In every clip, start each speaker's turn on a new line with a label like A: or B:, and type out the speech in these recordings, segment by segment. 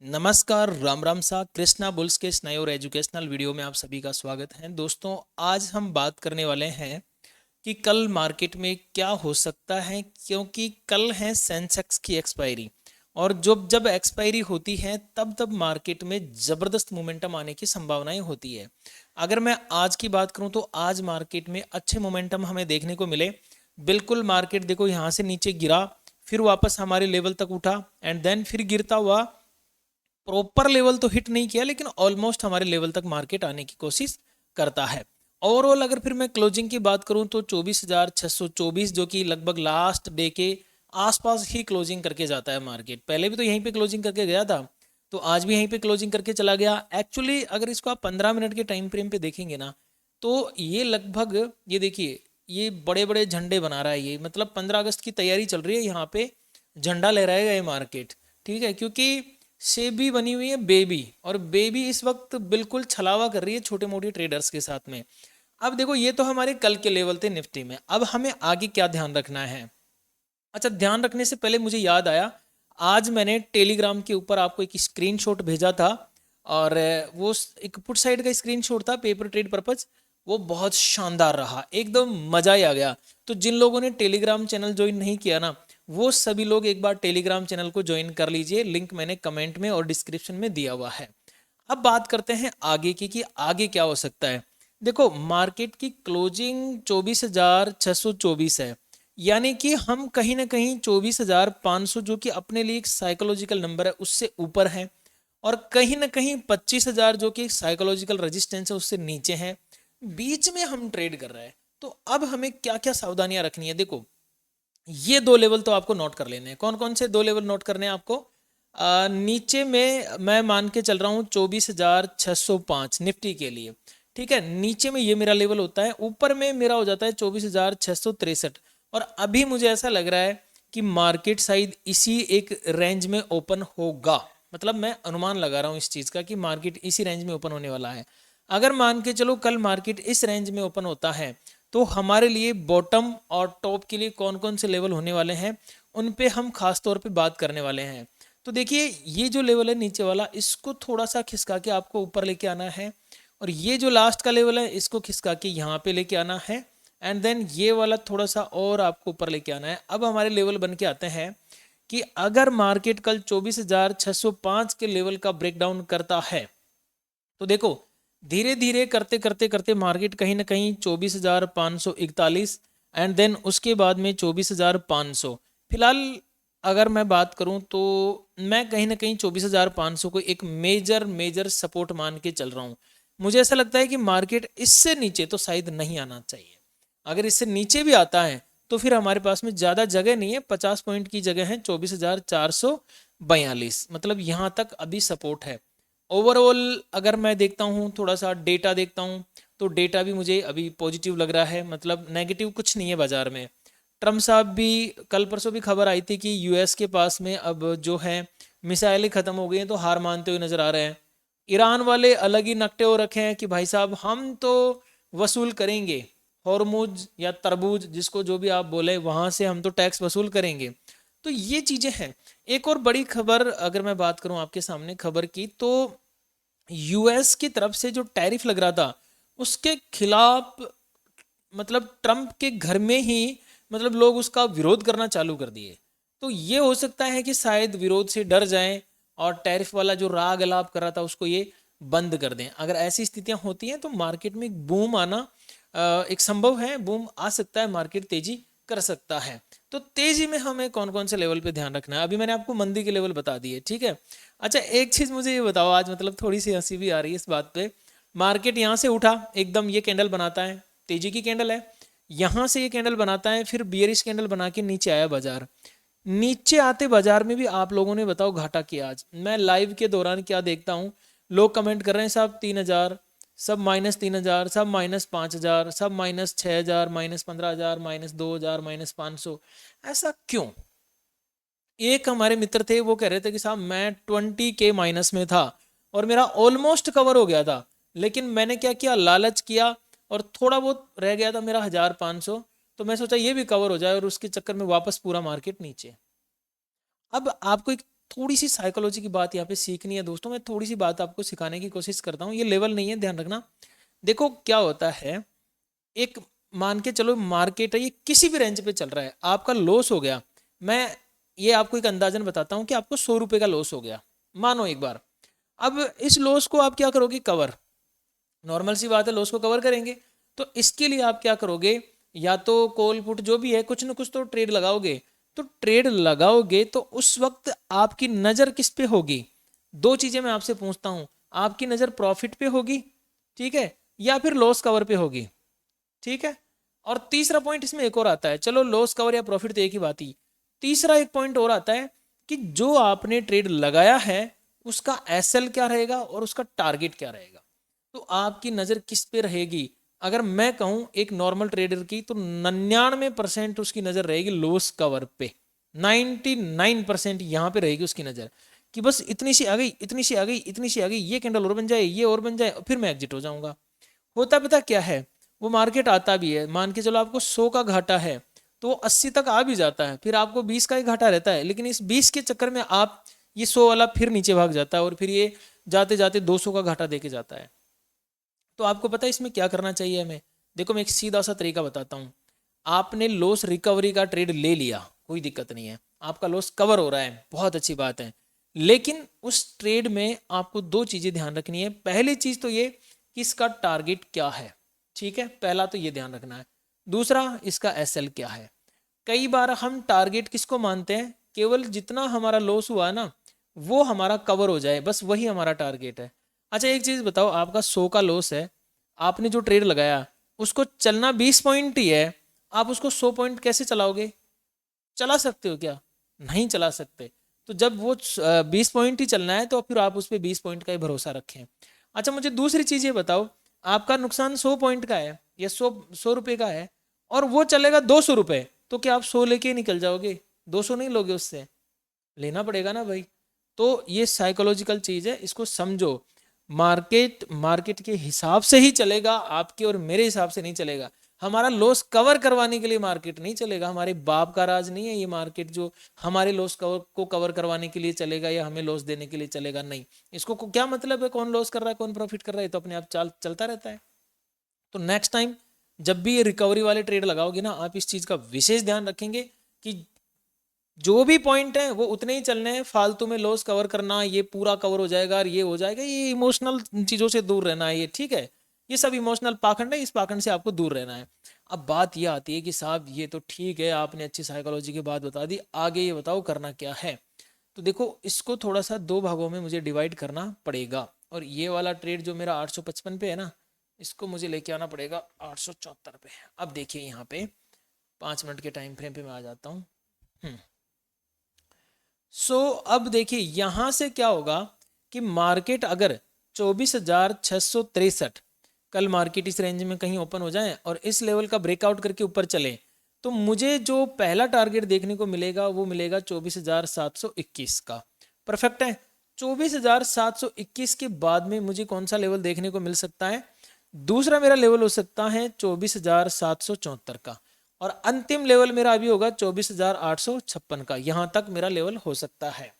A: नमस्कार, राम राम सा कृष्णा बुल्स के इस नए और एजुकेशनल वीडियो में आप सभी का स्वागत है। दोस्तों, आज हम बात करने वाले हैं कि कल मार्केट में क्या हो सकता है, क्योंकि कल है सेंसेक्स की एक्सपायरी। और जब जब एक्सपायरी होती है तब तब मार्केट में ज़बरदस्त मोमेंटम आने की संभावनाएं होती है। अगर मैं आज की बात करूं तो आज मार्केट में अच्छे मोमेंटम हमें देखने को मिले। बिल्कुल मार्केट देखो यहाँ से नीचे गिरा, फिर वापस हमारे लेवल तक उठा एंड देन फिर गिरता हुआ प्रॉपर लेवल तो हिट नहीं किया, लेकिन ऑलमोस्ट हमारे लेवल तक मार्केट आने की कोशिश करता है। ओवरऑल अगर फिर मैं क्लोजिंग की बात करूं तो 24,624 जो कि लगभग लास्ट डे के आसपास ही क्लोजिंग करके जाता है मार्केट। पहले भी तो यहीं पे क्लोजिंग करके गया था, तो आज भी यहीं पे क्लोजिंग करके चला गया। एक्चुअली अगर इसको आप 15 मिनट के टाइम फ्रेम पे देखेंगे ना, तो ये लगभग, ये देखिए, ये बड़े बड़े झंडे बना रहा है। ये मतलब 15 अगस्त की तैयारी चल रही है, यहाँ पे झंडा लहराएगा ये मार्केट। ठीक है, क्योंकि सेबी बनी हुई है बेबी, और बेबी इस वक्त बिल्कुल छलावा कर रही है छोटे मोटे ट्रेडर्स के साथ में। अब देखो, ये तो हमारे कल के लेवल थे निफ्टी में। अब हमें आगे क्या ध्यान रखना है? अच्छा, ध्यान रखने से पहले मुझे याद आया, आज मैंने टेलीग्राम के ऊपर आपको एक स्क्रीनशॉट भेजा था, और वो एक पुट साइड का स्क्रीनशॉट था पेपर ट्रेड पर्पज। वो बहुत शानदार रहा, एकदम मजा ही आ गया। तो जिन लोगों ने टेलीग्राम चैनल ज्वाइन नहीं किया ना, वो सभी लोग एक बार टेलीग्राम चैनल को ज्वाइन कर लीजिए। लिंक मैंने कमेंट में और डिस्क्रिप्शन में दिया हुआ है। अब बात करते हैं आगे की कि आगे क्या हो सकता है। देखो, मार्केट की क्लोजिंग 24,624 है, यानी कि हम कहीं ना कहीं 24,500 जो कि अपने लिए एक साइकोलॉजिकल नंबर है उससे ऊपर है, और कहीं ना कहीं 25,000 जो कि एक साइकोलॉजिकल रेजिस्टेंस है उससे नीचे है। बीच में हम ट्रेड कर रहे हैं। तो अब हमें क्या क्या सावधानियां रखनी है? देखो, ये दो लेवल तो आपको नोट कर लेने हैं। कौन कौन से दो लेवल नोट करने हैं आपको? नीचे में मैं मान के चल रहा हूँ 24,605 निफ्टी के लिए। ठीक है, नीचे में ये मेरा लेवल होता है, ऊपर में मेरा हो जाता है 24,663। और अभी मुझे ऐसा लग रहा है कि मार्केट शायद इसी एक रेंज में ओपन होगा। मतलब मैं अनुमान लगा रहा हूँ इस चीज़ का कि मार्केट इसी रेंज में ओपन होने वाला है। अगर मान के चलो कल मार्केट इस रेंज में ओपन होता है, तो हमारे लिए बॉटम और टॉप के लिए कौन कौन से लेवल होने वाले हैं, उन पे हम खास तौर पे बात करने वाले हैं। तो देखिए, ये जो लेवल है नीचे वाला, इसको थोड़ा सा खिसका के आपको ऊपर लेके आना है, और ये जो लास्ट का लेवल है इसको खिसका के यहाँ पे लेके आना है, एंड देन ये वाला थोड़ा सा और आपको ऊपर लेके आना है। अब हमारे लेवल बन के आते हैं कि अगर मार्केट कल 24,605 के लेवल का ब्रेकडाउन करता है, तो देखो, धीरे धीरे करते करते करते मार्केट कहीं ना कहीं 24,541, एंड देन उसके बाद में 24,500। फिलहाल अगर मैं बात करूं तो मैं कहीं ना कहीं 24,500 को एक मेजर मेजर सपोर्ट मान के चल रहा हूं। मुझे ऐसा लगता है कि मार्केट इससे नीचे तो शायद नहीं आना चाहिए। अगर इससे नीचे भी आता है तो फिर हमारे पास में ज़्यादा जगह नहीं है, 50 पॉइंट की जगह है, 24,442, मतलब यहाँ तक अभी सपोर्ट है। ओवरऑल अगर मैं देखता हूँ, थोड़ा सा डेटा देखता हूँ, तो डेटा भी मुझे अभी पॉजिटिव लग रहा है, मतलब नेगेटिव कुछ नहीं है बाजार में। ट्रम्प साहब भी, कल परसों भी खबर आई थी कि यूएस के पास में अब जो है मिसाइलें ख़त्म हो गई हैं, तो हार मानते हुए नज़र आ रहे हैं। ईरान वाले अलग ही नकटे हो रखे हैं कि भाई साहब हम तो वसूल करेंगे, हॉर्मुज या तरबूज जिसको जो भी आप बोले, वहाँ से हम तो टैक्स वसूल करेंगे। तो ये चीज़ें हैं। एक और बड़ी खबर अगर मैं बात करूं आपके सामने खबर की, तो यूएस की तरफ से जो टैरिफ लग रहा था उसके खिलाफ, मतलब ट्रम्प के घर में ही, मतलब लोग उसका विरोध करना चालू कर दिए। तो ये हो सकता है कि शायद विरोध से डर जाएं और टैरिफ वाला जो राग अलाप कर रहा था उसको ये बंद कर दें। अगर ऐसी स्थितियां होती हैं तो मार्केट में एक बूम आना एक संभव है, बूम आ सकता है, मार्केट तेजी कर सकता है। तो तेजी में हमें कौन कौन से लेवल पे ध्यान रखना है, अभी मैंने आपको मंदी के लेवल बता दिए। ठीक है। अच्छा, एक चीज़ मुझे ये बताओ, आज मतलब थोड़ी सी हंसी भी आ रही है इस बात पे। मार्केट यहाँ से उठा, एकदम ये कैंडल बनाता है, तेजी की कैंडल है, यहाँ से ये कैंडल बनाता है, फिर बियरिश कैंडल बना के नीचे आया बाजार। नीचे आते बाजार में भी आप लोगों ने बताओ घाटा किया। आज मैं लाइव के दौरान क्या देखता हूँ, लोग कमेंट कर रहे हैं साहब 3,000, सब -3,000, सब -5,000, सब -6,000, -15,000, -2,000, -500। ऐसा क्यों? एक हमारे मित्र थे, वो कह रहे थे कि साहब मैं 20K माइनस में था और मेरा ऑलमोस्ट कवर हो गया था, लेकिन मैंने क्या किया, लालच किया, और थोड़ा बहुत रह गया था मेरा 1,500, तो मैं सोचा ये भी कवर हो जाए, और उसके चक्कर में वापस पूरा मार्केट नीचे। अब आपको एक थोड़ी सी साइकोलॉजी की बात यहाँ पे सीखनी है दोस्तों, मैं थोड़ी सी बात आपको सिखाने की कोशिश करता हूँ, ये लेवल नहीं है, ध्यान रखना। देखो क्या होता है, एक मान के चलो मार्केट है, ये किसी भी रेंज पे चल रहा है, आपका लॉस हो गया, मैं ये आपको एक अंदाजन बताता हूँ कि आपको 100 रुपये का लॉस हो गया, मानो एक बार। अब इस लॉस को आप क्या करोगे, कवर, नॉर्मल सी बात है, लॉस को कवर करेंगे। तो इसके लिए आप क्या करोगे, या तो कॉल पुट जो भी है, कुछ ना कुछ तो ट्रेड लगाओगे। तो ट्रेड लगाओगे तो उस वक्त आपकी नज़र किस पे होगी, दो चीज़ें मैं आपसे पूछता हूँ, आपकी नज़र प्रॉफिट पे होगी, ठीक है, या फिर लॉस कवर पे होगी, ठीक है। और तीसरा पॉइंट इसमें एक और आता है, चलो लॉस कवर या प्रॉफिट तो एक ही बात ही, तीसरा एक पॉइंट और आता है कि जो आपने ट्रेड लगाया है उसका एसएल क्या रहेगा और उसका टारगेट क्या रहेगा। तो आपकी नज़र किस पे रहेगी, अगर मैं कहूं एक नॉर्मल ट्रेडर की, तो 99% उसकी नज़र रहेगी लॉस कवर पे, 99% यहाँ पे रहेगी उसकी नज़र, कि बस इतनी सी आ गई, इतनी सी आ गई, इतनी सी आ गई, ये कैंडल और बन जाए, ये और बन जाए, फिर मैं एग्जिट हो जाऊंगा। होता पता क्या है, वो मार्केट आता भी है, मान के चलो आपको 100 का घाटा है तो वो 80 तक आ भी जाता है, फिर आपको 20 का ही घाटा रहता है, लेकिन इस 20 के चक्कर में आप ये 100 वाला फिर नीचे भाग जाता है और फिर ये जाते जाते 200 का घाटा देके जाता है। तो आपको पता है इसमें क्या करना चाहिए हमें, देखो मैं एक सीधा सा तरीका बताता हूँ। आपने लॉस रिकवरी का ट्रेड ले लिया, कोई दिक्कत नहीं है, आपका लॉस कवर हो रहा है, बहुत अच्छी बात है, लेकिन उस ट्रेड में आपको दो चीज़ें ध्यान रखनी है। पहली चीज़ तो ये कि इसका टारगेट क्या है, ठीक है, पहला तो ये ध्यान रखना है। दूसरा, इसका एसएल क्या है। कई बार हम टारगेट किसको मानते हैं, केवल जितना हमारा लॉस हुआ ना वो हमारा कवर हो जाए, बस वही हमारा टारगेट है। अच्छा एक चीज़ बताओ, आपका 100 का लॉस है, आपने जो ट्रेड लगाया उसको चलना 20 पॉइंट ही है, आप उसको 100 पॉइंट कैसे चलाओगे, चला सकते हो क्या, नहीं चला सकते। तो जब वो 20 पॉइंट ही चलना है तो फिर आप उस पर 20 पॉइंट का ही भरोसा रखें। अच्छा मुझे दूसरी चीज़ ये बताओ, आपका नुकसान 100 पॉइंट का है या 100 रुपये का है और वो चलेगा 200 रुपये, तो क्या आप 100 लेके निकल जाओगे, 200 नहीं लोगे, उससे लेना पड़ेगा ना भाई। तो ये साइकोलॉजिकल चीज़ है, इसको समझो। मार्केट मार्केट के हिसाब से ही चलेगा, आपके और मेरे हिसाब से नहीं चलेगा। हमारा लॉस कवर करवाने के लिए मार्केट नहीं चलेगा, हमारे बाप का राज नहीं है ये मार्केट जो हमारे लॉस को कवर करवाने के लिए चलेगा या हमें लॉस देने के लिए चलेगा, नहीं। इसको क्या मतलब है कौन लॉस कर रहा है कौन प्रॉफिट कर रहा है, तो अपने आप चलता रहता है। तो नेक्स्ट टाइम जब भी ये रिकवरी वाले ट्रेड लगाओगे ना, आप इस चीज़ का विशेष ध्यान रखेंगे कि जो भी पॉइंट है वो उतने ही चलने हैं, फालतू में लॉस कवर करना, ये पूरा कवर हो जाएगा और ये हो जाएगा, ये इमोशनल चीज़ों से दूर रहना है, ये ठीक है, ये सब इमोशनल पाखंड है, इस पाखंड से आपको दूर रहना है। अब बात ये आती है कि साहब ये तो ठीक है, आपने अच्छी साइकोलॉजी की बात बता दी, आगे ये बताओ करना क्या है। तो देखो इसको थोड़ा सा दो भागों में मुझे डिवाइड करना पड़ेगा, और ये वाला ट्रेड जो मेरा 855 पे है ना, इसको मुझे लेके आना पड़ेगा 874 पे। अब देखिए यहाँ पे 5 मिनट के टाइम फ्रेम पे मैं आ जाता हूँ। अब देखिए यहां से क्या होगा कि मार्केट अगर 24,663 कल मार्केट इस रेंज में कहीं ओपन हो जाए और इस लेवल का ब्रेकआउट करके ऊपर चले, तो मुझे जो पहला टारगेट देखने को मिलेगा वो मिलेगा 24,721 का। परफेक्ट है। 24,721 के बाद में मुझे कौन सा लेवल देखने को मिल सकता है, दूसरा मेरा लेवल हो सकता है 24,774 का, और अंतिम लेवल मेरा अभी होगा 24,856 का, यहां तक मेरा लेवल हो सकता है।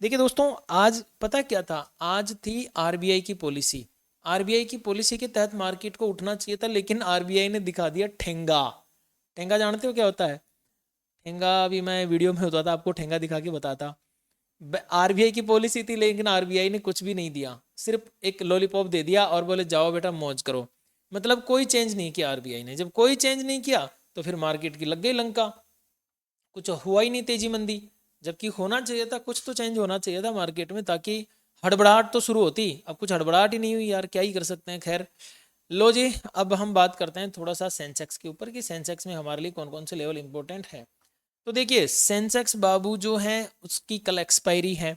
A: देखिए दोस्तों आज पता क्या था, आज थी आरबीआई की पॉलिसी। आरबीआई की पॉलिसी के तहत मार्केट को उठना चाहिए था, लेकिन आरबीआई ने दिखा दिया ठेंगा। ठेंगा जानते हो क्या होता है, ठेंगा अभी मैं वीडियो में होता था आपको ठेंगा दिखा के बताता। आरबीआई की पॉलिसी थी लेकिन आरबीआई ने कुछ भी नहीं दिया, सिर्फ एक लॉलीपॉप दे दिया और बोले जाओ बेटा मौज करो। मतलब कोई चेंज नहीं किया आरबीआई ने, जब कोई चेंज नहीं किया तो फिर मार्केट की लग गई लंका, कुछ हुआ ही नहीं तेजी मंदी, जबकि होना चाहिए था, कुछ तो चेंज होना चाहिए था मार्केट में ताकि हड़बड़ाहट तो शुरू होती। अब कुछ हड़बड़ाहट ही नहीं हुई यार, क्या ही कर सकते हैं। खैर लो जी, अब हम बात करते हैं थोड़ा सा सेंसेक्स के ऊपर कि सेंसेक्स में हमारे लिए कौन कौन से लेवल इंपॉर्टेंट है। तो देखिए सेंसेक्स बाबू जो है उसकी कल एक्सपायरी है,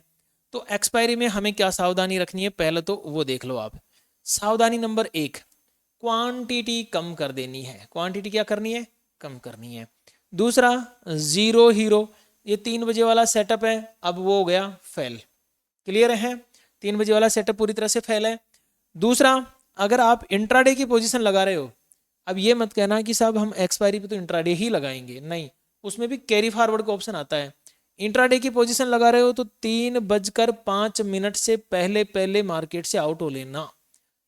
A: तो एक्सपायरी में हमें क्या सावधानी रखनी है, पहले तो वो देख लो आप। सावधानी नंबर 1, क्वांटिटी कम कर देनी है। क्वांटिटी क्या करनी है, कम करनी है। दूसरा जीरो हीरो, ये 3 बजे वाला सेटअप है, अब वो हो गया फेल। क्लियर है, 3 बजे वाला सेटअप पूरी तरह से फेल है। दूसरा, अगर आप इंट्राडे की पोजीशन लगा रहे हो, अब ये मत कहना कि साहब हम एक्सपायरी पे तो इंट्राडे ही लगाएंगे, नहीं, उसमें भी कैरी फॉरवर्ड का ऑप्शन आता है। इंट्राडे की पोजीशन लगा रहे हो तो 3:05 से पहले पहले मार्केट से आउट हो लेना,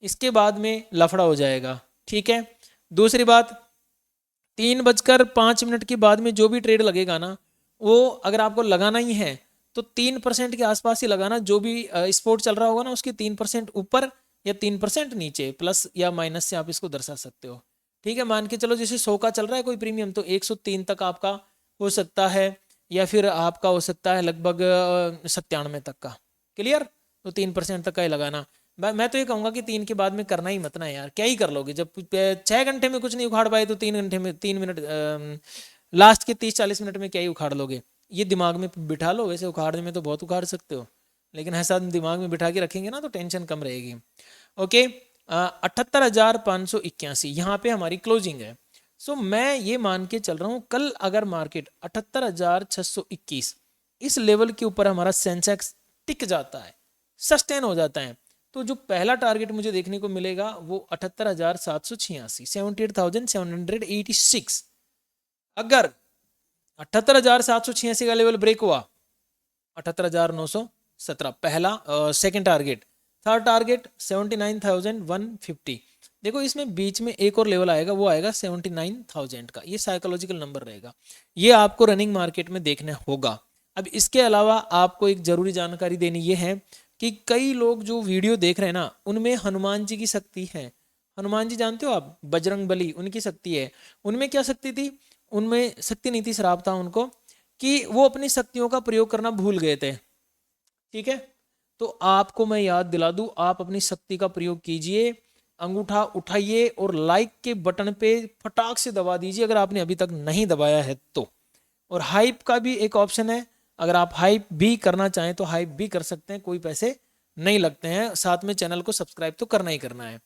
A: इसके बाद में लफड़ा हो जाएगा। ठीक है, दूसरी बात, 3:05 के बाद में जो भी ट्रेड लगेगा ना, वो अगर आपको लगाना ही है तो 3% के आसपास ही लगाना। जो भी स्पोर्ट चल रहा होगा ना, उसके 3% ऊपर या 3% नीचे, प्लस या माइनस से आप इसको दर्शा सकते हो। ठीक है, मान के चलो जैसे 100 का चल रहा है कोई प्रीमियम, तो 103 तक आपका हो सकता है, या फिर आपका हो सकता है लगभग 97 तक का। क्लियर, तो 3% तक का ही लगाना। मैं तो ये कहूँगा कि 3 के बाद में करना ही मत ना यार, क्या ही कर लोगे जब 6 घंटे में कुछ नहीं उखाड़ पाए, तो 3 घंटे में 3 मिनट लास्ट के 30-40 मिनट में क्या ही उखाड़ लोगे। ये दिमाग में बिठा लो, वैसे उखाड़ने में तो बहुत उखाड़ सकते हो, लेकिन ऐसा दिमाग में बिठा के रखेंगे ना तो टेंशन कम रहेगी। ओके, 78,581 यहाँ पे हमारी क्लोजिंग है। सो मैं ये मान के चल रहा हूँ कल अगर मार्केट 78,621 इस लेवल के ऊपर हमारा सेंसेक्स टिक जाता है, सस्टेन हो जाता है, तो जो पहला टारगेट मुझे देखने को मिलेगा वो 78,786, 78,786। अगर 78,786 का लेवल ब्रेक हुआ, 78,917 पहला सेकंड टारगेट। Third target 79,150। देखो इसमें बीच में एक और लेवल आएगा, वो आएगा 79,000 का, ये साइकोलॉजिकल नंबर रहेगा, ये आपको रनिंग मार्केट में देखना होगा। अब इसके अलावा आपको एक जरूरी जानकारी देनी ये है कि कई लोग जो वीडियो देख रहे हैं ना, उनमें हनुमान जी की शक्ति है। हनुमान जी जानते हो आप, बजरंग बली, उनकी शक्ति है। उनमें क्या शक्ति थी? उनमें शक्ति नहीं थी, श्राप था उनको कि वो अपनी शक्तियों का प्रयोग करना भूल गए थे। ठीक है, तो आपको मैं याद दिला दूं, आप अपनी शक्ति का प्रयोग कीजिए, अंगूठा उठाइए और लाइक के बटन पे फटाक से दबा दीजिए अगर आपने अभी तक नहीं दबाया है तो। और हाइप का भी एक ऑप्शन है, अगर आप हाइप भी करना चाहें तो हाइप भी कर सकते हैं, कोई पैसे नहीं लगते हैं। साथ में चैनल को सब्सक्राइब तो करना ही करना है।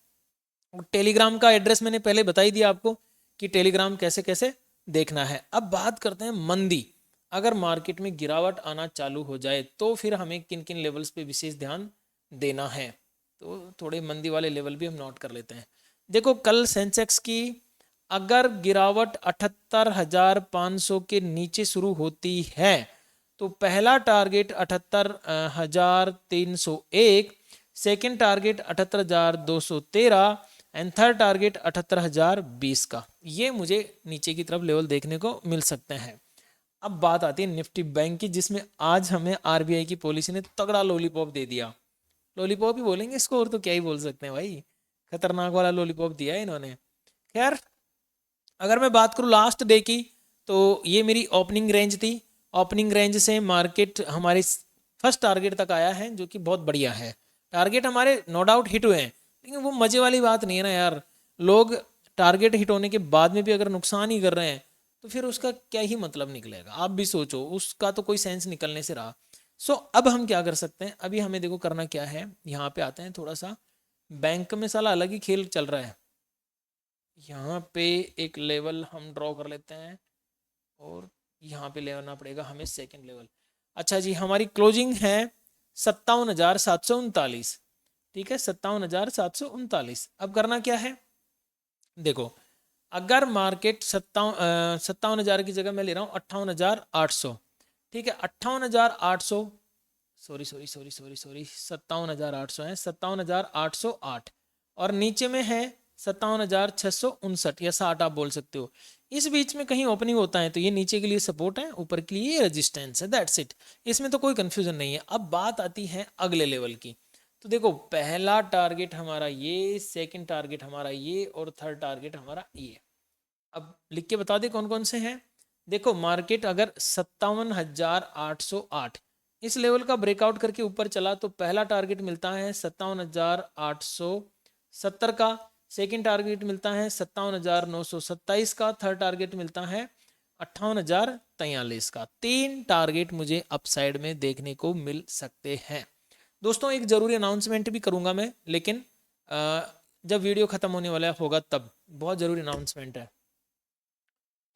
A: और टेलीग्राम का एड्रेस मैंने पहले बता ही दिया आपको कि टेलीग्राम कैसे कैसे देखना है। अब बात करते हैं मंदी। अगर मार्केट में गिरावट आना चालू हो जाए तो फिर हमें किन किन लेवल्स पे विशेष ध्यान देना है, तो थोड़े मंदी वाले लेवल भी हम नोट कर लेते हैं। देखो कल सेंसेक्स की अगर गिरावट 78,500 के नीचे शुरू होती है तो पहला target 78,301, second target 78,213 and third target 78,020 का, ये मुझे नीचे की तरफ लेवल देखने को मिल सकते हैं। अब बात आती है निफ्टी बैंक की, जिसमें आज हमें आरबीआई की पॉलिसी ने तगड़ा लॉलीपॉप दे दिया। लॉलीपॉप ही बोलेंगे इसको, और तो क्या ही बोल सकते हैं भाई, खतरनाक वाला लॉलीपॉप दिया है इन्होंने। खैर, अगर मैं बात करूँ लास्ट डे की, तो ये मेरी ओपनिंग रेंज थी। ओपनिंग रेंज से मार्केट हमारे फर्स्ट टारगेट तक आया है, जो कि बहुत बढ़िया है। टारगेट हमारे नो डाउट हिट हुए हैं, लेकिन वो मजे वाली बात नहीं है ना यार। लोग टारगेट हिट होने के बाद में भी अगर नुकसान ही कर रहे हैं तो फिर उसका क्या ही मतलब निकलेगा, आप भी सोचो, उसका तो कोई सेंस निकलने से रहा। सो अब हम क्या कर सकते हैं, अभी हमें देखो करना क्या है, यहाँ पे आते हैं थोड़ा सा। बैंक में साला अलग ही खेल चल रहा है। यहाँ पे एक लेवल हम ड्रॉ कर लेते हैं और यहाँ पे लेना पड़ेगा हमें सेकंड लेवल। अच्छा जी, हमारी क्लोजिंग है 57,739। ठीक है, 57,739। अब करना क्या है, देखो अगर मार्केट 57,000 की जगह मैं ले रहा हूँ 58,800। ठीक है, 58,800, sorry sorry sorry sorry sorry 57,800 है, 57,808, और नीचे में है 57,659 या 60 आप बोल सकते हो। इस बीच में कहीं ओपनिंग होता है तो ये नीचे के लिए सपोर्ट है, ऊपर के लिए रेजिस्टेंस है, दैट्स इट। इसमें तो कोई कंफ्यूजन नहीं है। अब बात आती है अगले लेवल की। तो देखो पहला टारगेट हमारा ये, सेकंड टारगेट हमारा ये, और थर्ड टारगेट हमारा ये। अब लिख के बता दे कौन कौन से हैं। देखो मार्केट अगर 57,808 इस लेवल का ब्रेकआउट करके ऊपर चला तो पहला टारगेट मिलता है 57,870 का, सेकंड टारगेट मिलता है 57,927 का, थर्ड टारगेट मिलता है 58,043 का। 3 टारगेट मुझे अपसाइड में देखने को मिल सकते हैं। दोस्तों एक ज़रूरी अनाउंसमेंट भी करूंगा मैं, लेकिन जब वीडियो ख़त्म होने वाला होगा तब, बहुत ज़रूरी अनाउंसमेंट है।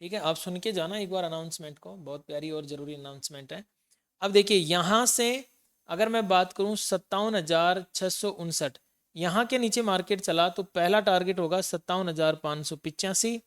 A: ठीक है, आप सुन के जाना एक बार अनाउंसमेंट को, बहुत प्यारी और ज़रूरी अनाउंसमेंट है। अब देखिए यहाँ से अगर मैं बात करूँ 57,659, यहाँ के नीचे मार्केट चला तो पहला टारगेट होगा 57,585,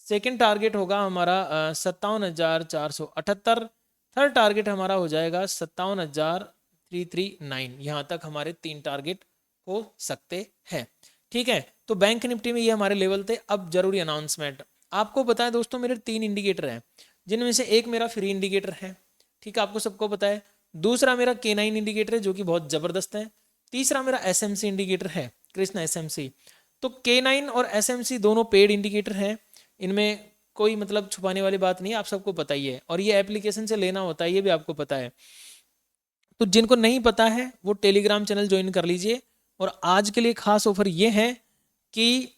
A: सेकेंड टारगेट होगा हमारा 57,478, थर्ड टारगेट हमारा हो जाएगा 57,339। यहाँ तक हमारे 3 टारगेट हो सकते हैं। ठीक है, तो बैंक निफ्टी में ये हमारे लेवल थे। अब जरूरी अनाउंसमेंट, आपको पता है दोस्तों मेरे 3 इंडिकेटर हैं, जिनमें से एक मेरा फ्री इंडिकेटर है, ठीक है, आपको सबको पता है। दूसरा मेरा K9 इंडिकेटर है जो कि बहुत ज़बरदस्त है। तीसरा मेरा SMC इंडिकेटर है, कृष्णा SMC। तो K9 और SMC दोनों पेड इंडिकेटर हैं, इनमें कोई मतलब छुपाने वाली बात नहीं है, आप सबको पता ही है, और ये एप्लीकेशन से लेना होता है, ये भी आपको पता है। तो जिनको नहीं पता है वो टेलीग्राम चैनल ज्वाइन कर लीजिए। और आज के लिए खास ऑफर ये है कि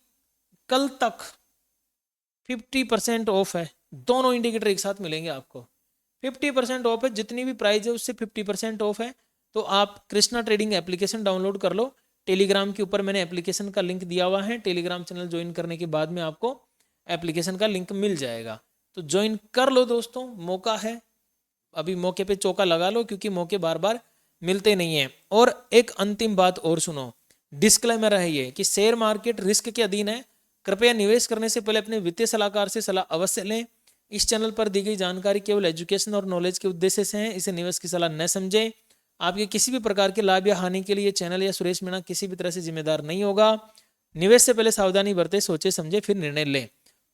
A: कल तक 50% ऑफ है, दोनों इंडिकेटर एक साथ मिलेंगे आपको। 50% ऑफ है, जितनी भी प्राइस है उससे 50% ऑफ है। तो आप कृष्णा ट्रेडिंग एप्लीकेशन डाउनलोड कर लो, टेलीग्राम के ऊपर मैंने एप्लीकेशन का लिंक दिया हुआ है, टेलीग्राम चैनल ज्वाइन करने के बाद में आपको एप्लीकेशन का लिंक मिल जाएगा, तो ज्वाइन कर लो दोस्तों, मौका है, अभी मौके पे चौका लगा लो, क्योंकि मौके बार बार मिलते नहीं हैं। और एक अंतिम बात और सुनो, डिस्क्लेमर है ये कि शेयर मार्केट रिस्क के अधीन है, कृपया निवेश करने से पहले अपने वित्तीय सलाहकार से सलाह अवश्य लें। इस चैनल पर दी गई जानकारी केवल एजुकेशन और नॉलेज के उद्देश्य से है, इसे निवेश की सलाह न समझें। आपके किसी भी प्रकार के लाभ या हानि के लिए चैनल या सुरेश मीणा किसी भी तरह से जिम्मेदार नहीं होगा। निवेश से पहले सावधानी बरतें, सोचे समझे फिर निर्णय लें।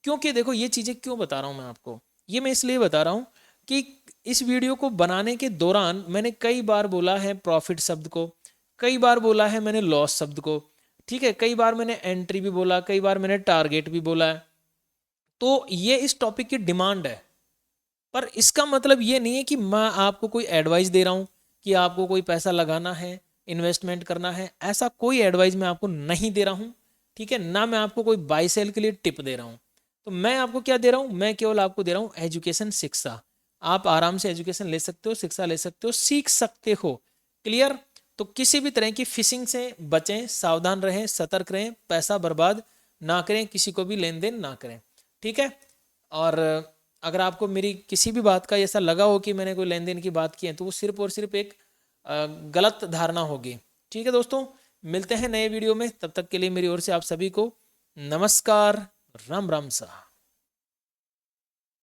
A: क्योंकि देखो ये चीज़ें क्यों बता रहा हूँ मैं आपको, ये मैं इसलिए बता रहा हूँ कि इस वीडियो को बनाने के दौरान मैंने कई बार बोला है प्रॉफिट शब्द को, कई बार बोला है मैंने लॉस शब्द को, ठीक है, कई बार मैंने एंट्री भी बोला, कई बार मैंने टारगेट भी बोला है। तो ये इस टॉपिक की डिमांड है, पर इसका मतलब ये नहीं है कि मैं आपको कोई एडवाइस दे रहा हूँ कि आपको कोई पैसा लगाना है, इन्वेस्टमेंट करना है, ऐसा कोई एडवाइस मैं आपको नहीं दे रहा हूँ। ठीक है, ना मैं आपको कोई बाई सेल के लिए टिप दे रहा हूँ। तो मैं आपको क्या दे रहा हूँ, मैं केवल आपको दे रहा हूँ एजुकेशन, शिक्षा। आप आराम से एजुकेशन ले सकते हो, शिक्षा ले सकते हो, सीख सकते हो। क्लियर? तो किसी भी तरह की फिशिंग से बचें, सावधान रहें, सतर्क रहें, पैसा बर्बाद ना करें, किसी को भी लेन देन ना करें। ठीक है, और अगर आपको मेरी किसी भी बात का ऐसा लगा हो कि मैंने कोई लेन देन की बात की है, तो वो सिर्फ और सिर्फ एक गलत धारणा होगी। ठीक है दोस्तों, मिलते हैं नए वीडियो में, तब तक के लिए मेरी ओर से आप सभी को नमस्कार, राम राम सा।